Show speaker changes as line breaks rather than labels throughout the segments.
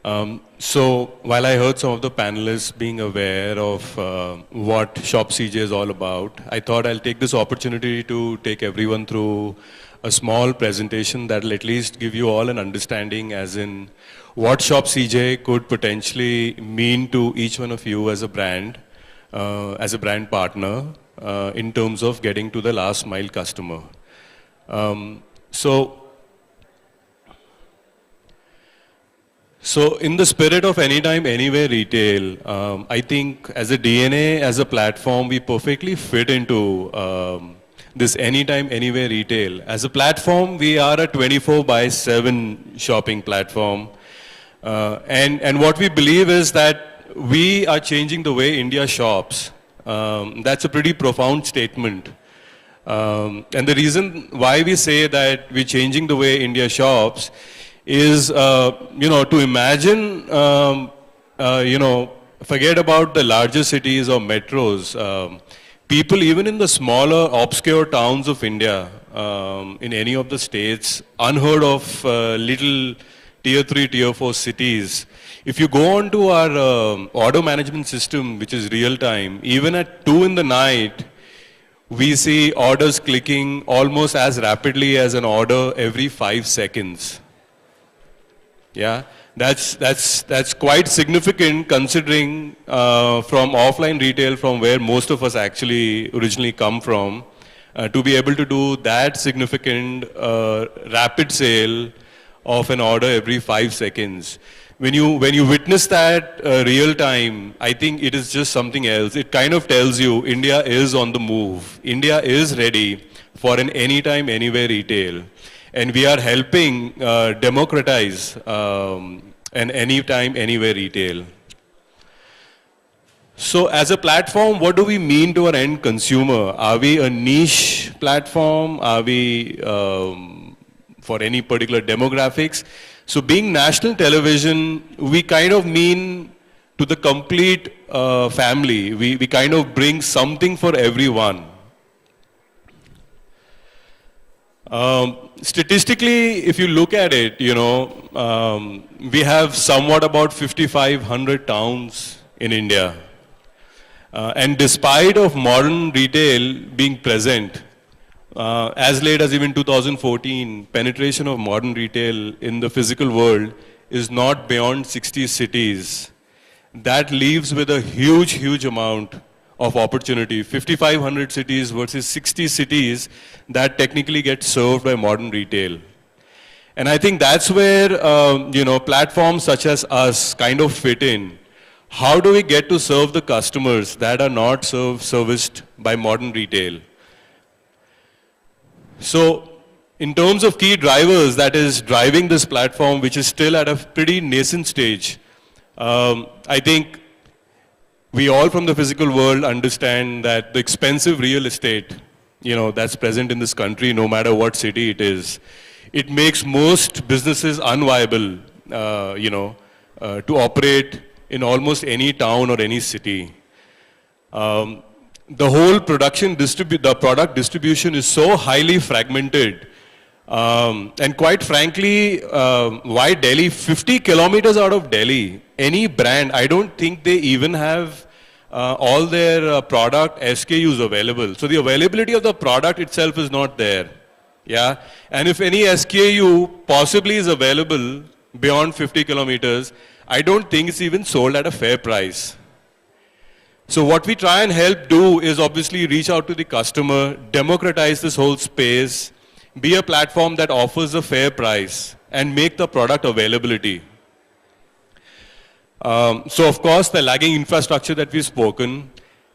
So while I heard some of the panelists being aware of what Shop CJ is all about, I thought I'll take this opportunity to take everyone through a small presentation that will at least give you all an understanding as in what Shop CJ could potentially mean to each one of you as a brand partner in terms of getting to the last mile customer. So in the spirit of anytime, anywhere retail, I think as a DNA, as a platform, we perfectly fit into this anytime, anywhere retail. As a platform, we are a 24/7 shopping platform. And what we believe is that we are changing the way India shops. That's a pretty profound statement. And the reason why we say that we're changing the way India shops is, to imagine, forget about the larger cities or metros. People even in the smaller, obscure towns of India, in any of the states, unheard of little tier 3, tier 4 cities. If you go on to our order management system, which is real time, even at 2 in the night, we see orders clicking almost as rapidly as an order every 5 seconds. Yeah, that's quite significant considering from offline retail, from where most of us actually originally come from, to be able to do that significant rapid sale of an order every 5 seconds. When you witness that real time, I think it is just something else. It kind of tells you India is on the move. India is ready for an anytime, anywhere retail. And we are helping democratize an anytime, anywhere retail. So as a platform, what do we mean to our end consumer? Are we a niche platform? Are we for any particular demographics? So being national television, we kind of mean to the complete family. We kind of bring something for everyone. Statistically, if you look at it, we have somewhat about 5,500 towns in India. And despite of modern retail being present, as late as even 2014, penetration of modern retail in the physical world is not beyond 60 cities. That leaves with a huge, huge amount of opportunity. 5,500 cities versus 60 cities that technically get served by modern retail. And I think that's where, platforms such as us kind of fit in. How do we get to serve the customers that are not serviced by modern retail? So in terms of key drivers that is driving this platform, which is still at a pretty nascent stage, I think we all from the physical world understand that the expensive real estate, that's present in this country, no matter what city it is, it makes most businesses unviable, to operate in almost any town or any city. The whole the product distribution is so highly fragmented. And quite frankly, why Delhi? 50 kilometers out of Delhi, any brand, I don't think they even have all their product SKUs available. So the availability of the product itself is not there. Yeah, and if any SKU possibly is available beyond 50 kilometers, I don't think it's even sold at a fair price. So what we try and help do is obviously reach out to the customer, democratize this whole space, be a platform that offers a fair price, and make the product availability. So of course, the lagging infrastructure that we've spoken,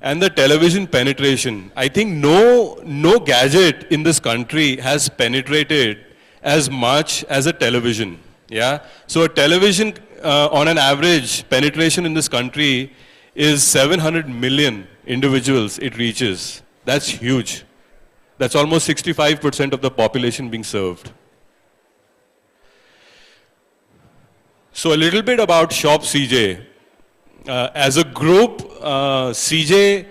and the television penetration. I think no gadget in this country has penetrated as much as a television. Yeah. So a television, on an average, penetration in this country is 700 million individuals it reaches. That's huge. That's almost 65% of the population being served. So a little bit about Shop CJ. As a group, CJ,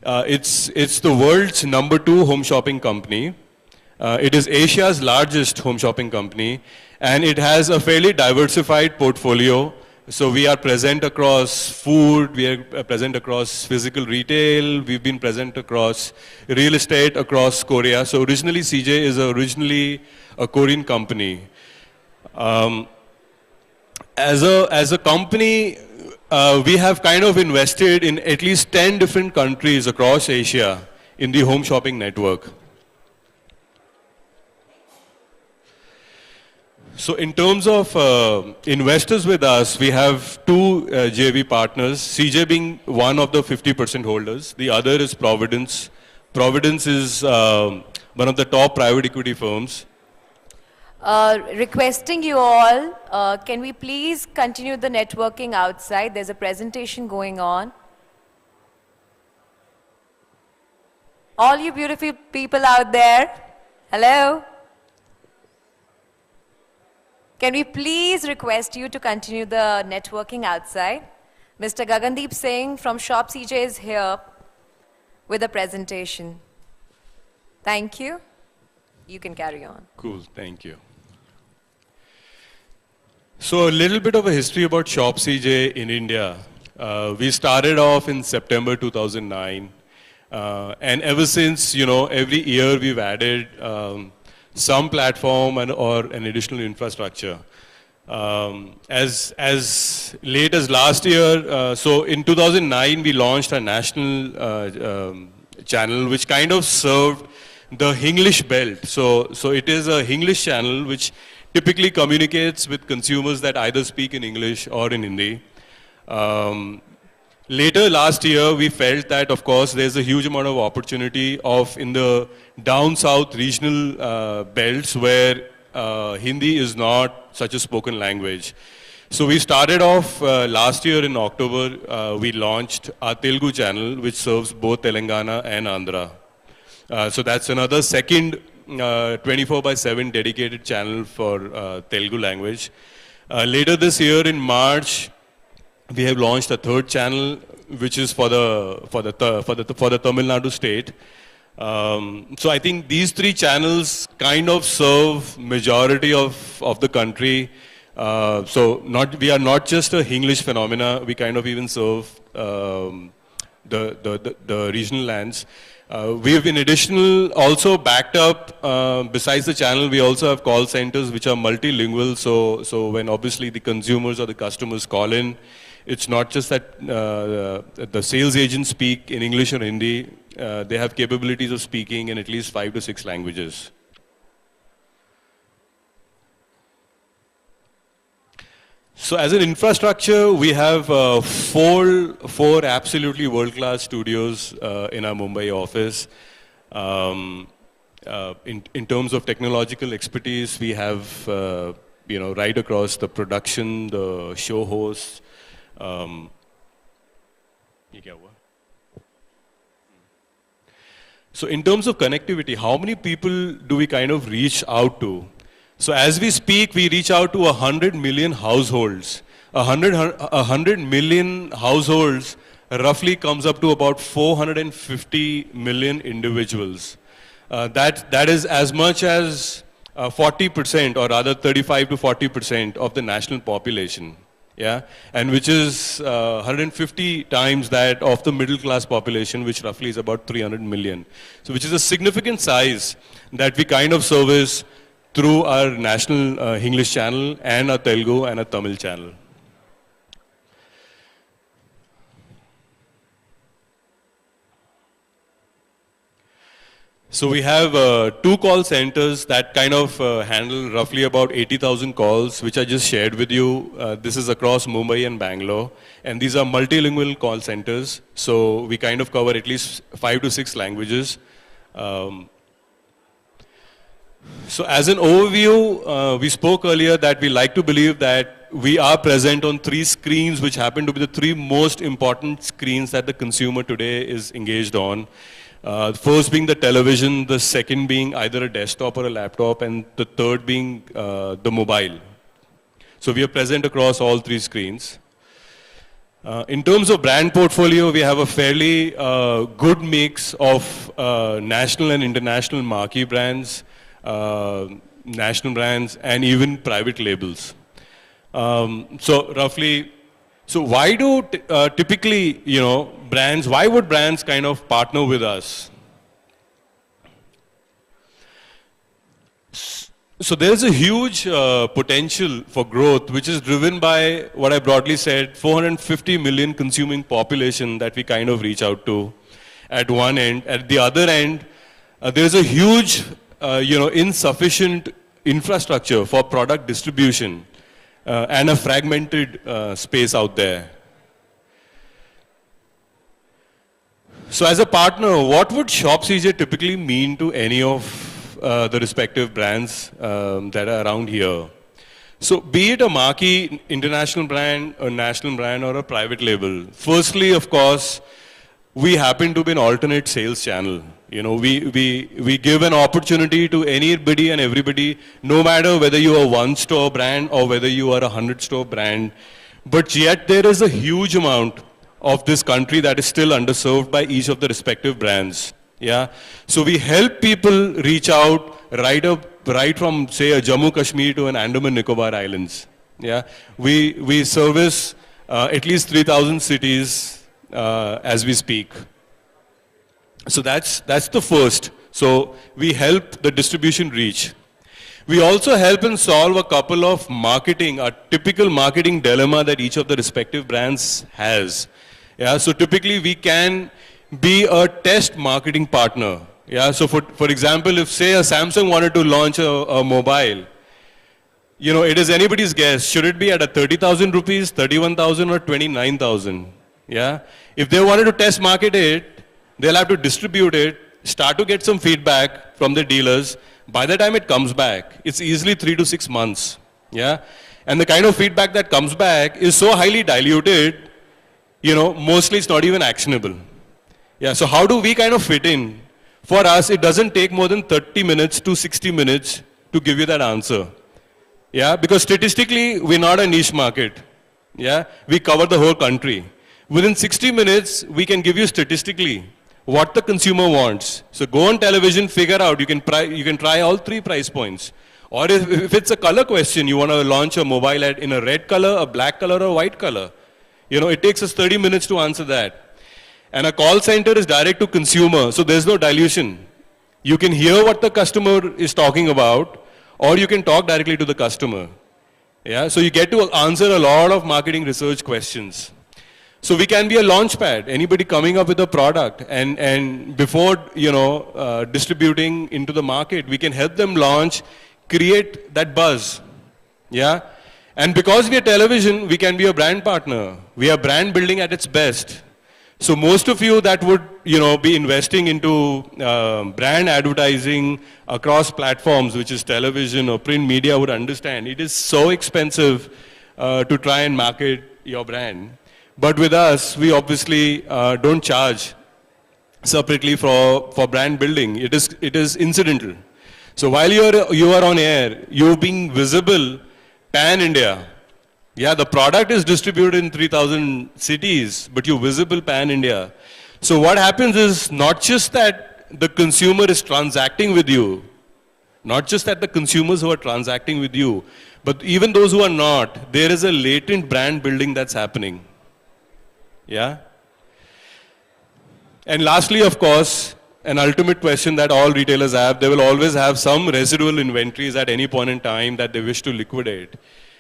it's the world's #2 home shopping company. It is Asia's largest home shopping company, and it has a fairly diversified portfolio So we are present across food, we are present across physical retail, we've been present across real estate across Korea. So originally CJ is originally a Korean company. Um, as a company, we have kind of invested in at least 10 different countries across Asia in the home shopping network. So in terms of investors with us, we have two JV partners, CJ being one of the 50% holders. The other is Providence. Providence is one of the top private equity firms.
Requesting you all, can we please continue the networking outside? There's a presentation going on. All you beautiful people out there, hello? Can we please request you to continue the networking outside? Mr. Gagandeep Singh from Shop CJ is here with a presentation. Thank you. You can carry on.
Cool, thank you. So a little bit of a history about Shop CJ in India. We started off in September 2009. And ever since, you know, every year we've added some platform or an additional infrastructure. As late as last year, so in 2009 we launched a national channel which kind of served the Hinglish belt. So it is a Hinglish channel which typically communicates with consumers that either speak in English or in Hindi. Later last year, we felt that, of course, there's a huge amount of opportunity in the down south regional belts where Hindi is not such a spoken language. So we started off last year in October, we launched our Telugu channel, which serves both Telangana and Andhra. So that's another second 24/7 dedicated channel for Telugu language. Later this year in March, we have launched a third channel, which is for the Tamil Nadu state. So I think these three channels kind of serve majority of the country. So we are not just a English phenomena. We kind of even serve the regional lands. We have in additional also backed up, besides the channel, we also have call centers which are multilingual. So when obviously the consumers or the customers call in, it's not just that the sales agents speak in English or Hindi. They have capabilities of speaking in at least 5 to 6 languages. So as an infrastructure, we have four absolutely world-class studios in our Mumbai office. In terms of technological expertise, we have right across the production, the show hosts. So in terms of connectivity, how many people do we kind of reach out to? So as we speak, we reach out to 100 million households. 100 million households roughly comes up to about 450 million individuals. That is as much as 40% or rather 35 to 40% of the national population. Yeah, and which is 150 times that of the middle class population, which roughly is about 300 million. So which is a significant size that we kind of service through our national English channel and a Telugu and a Tamil channel. So we have 2 call centers that kind of handle roughly about 80,000 calls, which I just shared with you. This is across Mumbai and Bangalore. And these are multilingual call centers. So we kind of cover at least 5 to 6 languages. So as an overview, we spoke earlier that we like to believe that we are present on 3 screens, which happen to be the 3 most important screens that the consumer today is engaged on. First being the television, the second being either a desktop or a laptop, and the third being the mobile. So we are present across all 3 screens. In terms of brand portfolio, we have a fairly good mix of national and international marquee brands, national brands, and even private labels. So roughly So why do typically, brands, why would brands kind of partner with us? So there's a huge potential for growth, which is driven by what I broadly said, 450 million consuming population that we kind of reach out to at one end. At the other end, there's a huge, insufficient infrastructure for product distribution and a fragmented space out there. So as a partner, what would ShopCJ typically mean to any of the respective brands that are around here? So be it a marquee international brand, a national brand, or a private label, firstly, of course, we happen to be an alternate sales channel. We give an opportunity to anybody and everybody, no matter whether you are one store brand or whether you are a 100-store brand. But yet there is a huge amount of this country that is still underserved by each of the respective brands. Yeah. So we help people reach out right from, say, a Jammu Kashmir to an Andaman Nicobar Islands. Yeah. We service at least 3,000 cities as we speak. So that's the first. So we help the distribution reach. We also help and solve a couple of a typical marketing dilemma that each of the respective brands has. Yeah, so typically we can be a test marketing partner. Yeah, so for example, if say a Samsung wanted to launch a mobile, it is anybody's guess. Should it be at a 30,000 rupees, 31,000 or 29,000? Yeah, if they wanted to test market it, they'll have to distribute it, start to get some feedback from the dealers. By the time it comes back, it's easily 3 to 6 months. Yeah, and the kind of feedback that comes back is so highly diluted, mostly it's not even actionable. Yeah, so how do we kind of fit in? For us, it doesn't take more than 30 minutes to 60 minutes to give you that answer. Yeah, because statistically, we're not a niche market. Yeah, we cover the whole country. Within 60 minutes, we can give you statistically what the consumer wants. So go on television, figure out, you can try all 3 price points. Or if it's a color question, you want to launch a mobile ad in a red color, a black color, or a white color. It takes us 30 minutes to answer that. And a call center is direct to consumer, so there's no dilution. You can hear what the customer is talking about, or you can talk directly to the customer. Yeah, so you get to answer a lot of marketing research questions. So we can be a launch pad, anybody coming up with a product, and before, distributing into the market, we can help them launch, create that buzz. Yeah, and because we are television, we can be a brand partner. We are brand building at its best. So most of you that would, be investing into brand advertising across platforms, which is television or print media, would understand it is so expensive to try and market your brand. But with us, we obviously don't charge separately for brand building. It is incidental. So while you are on air, you're being visible pan-India. Yeah, the product is distributed in 3,000 cities, but you're visible pan-India. So what happens is not just that the consumer is transacting with you, not just that the consumers who are transacting with you, but even those who are not, there is a latent brand building that's happening. Yeah? And lastly, of course, an ultimate question that all retailers have, they will always have some residual inventories at any point in time that they wish to liquidate.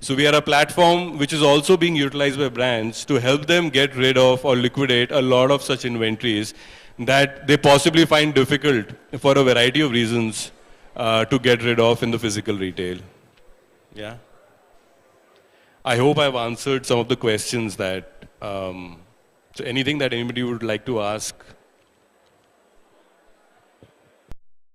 So we are a platform which is also being utilized by brands to help them get rid of or liquidate a lot of such inventories that they possibly find difficult for a variety of reasons to get rid of in the physical retail. Yeah. I hope I've answered some of the questions that, so anything that anybody would like to ask.